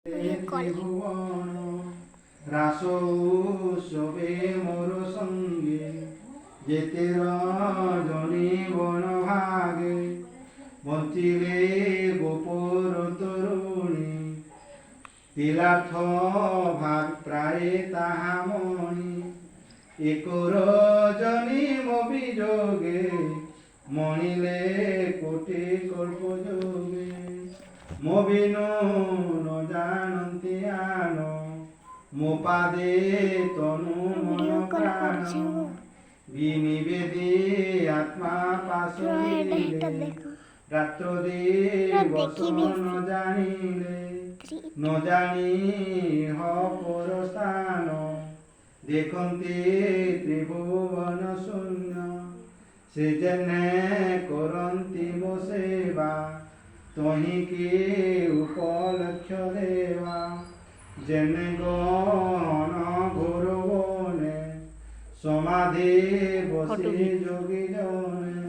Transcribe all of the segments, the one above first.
ত্রিভুবন রাস উৎসবে মোর সঙ্গে যেতে রজনী বন ভাগে বঞ্চিলে গোপর তরুণী তিলার্থ ভাগ প্রায় তাহা মণি এক রজনী অভিযোগে মণিলে কোটি কল্প যোগে মবিনো ন জানন্তি আন মো পাদে তনু মন প্রাণ বিনিবেদে আত্মা পাশরিলে রাত্র দিবস ন জানিলে ন জানি হপর স্থান দেখন্তি ত্রিভুবন শূন্য সে জেনে করন্তি মো সেবা তহিকি উপলক্ষ দেবা জেনে গণ ঘোর বনে সমাধি বসি যোগী জনে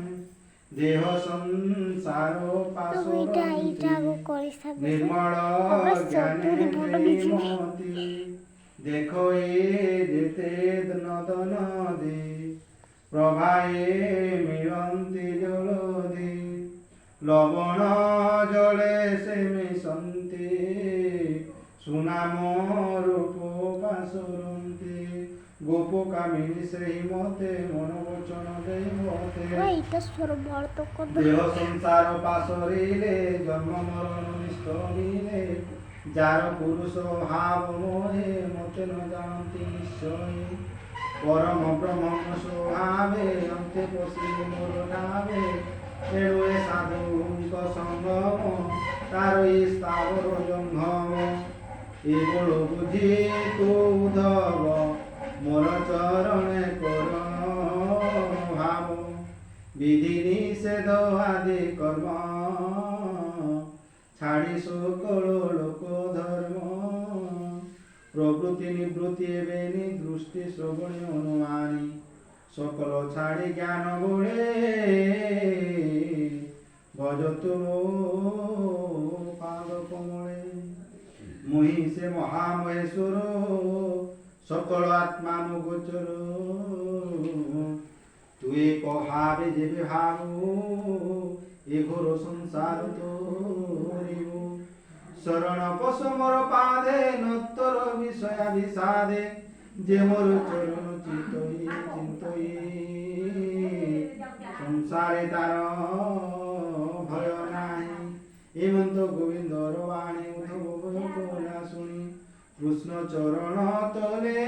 দেহ সংসার পাশরন্তি নির্মল জ্ঞানে মতি দেখো এ যেতে নদ নদী প্রভায়ে মিলন্তি জলদি লবণ জলে সে মিশন্তি সুনাম রূপ পাশরন্তি গোপ কামিনী শ্রীমতে মনোবচন দেবতে দেহ সংসার পাশরিলে জন্ম মরণ নিষ্ঠলিলে যার পুরুষ ভাব মোহে মতে ন জানন্তি নিশ্চয় পরম ব্রহ্ম স্বভাবে অন্তে পশি মোর নামে এণু এ সাধুଙ୍କ সঙ্গম তার স্থাবর জঙ্গম এগুলো বুঝি তু উদ্ধব মোর চরণে কর ভাব বিধি নিষেধ আদি কর্ম ছাড়ি সকল লোক ধর্ম প্রবৃত্তি নিবৃত্তি এবে দৃষ্টি শ্রবণী অনুমানী সকল ছাড়ি জ্ঞান বলে ভজতু পাদ কমলে মুহি সে মহামহেশ্বর সকল আত্মা গোচর তুই কহাবে যেবে ভাবু এ ঘোর সংসার তোরিব শরণ পশ মোর পাদে নত্তর বিষয়া বিষাদে যে মোর চরণ চিতই চিন্তই সংসারে তার ভয় নাই হেমন্ত গোবিন্দর বাণী উদ্ধব না শুনি কৃষ্ণ চরণ তলে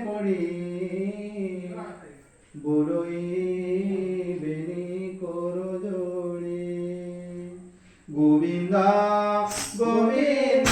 পড়ি বলই বেনি কর জোড়ি গোবিন্দ গোবিন্দ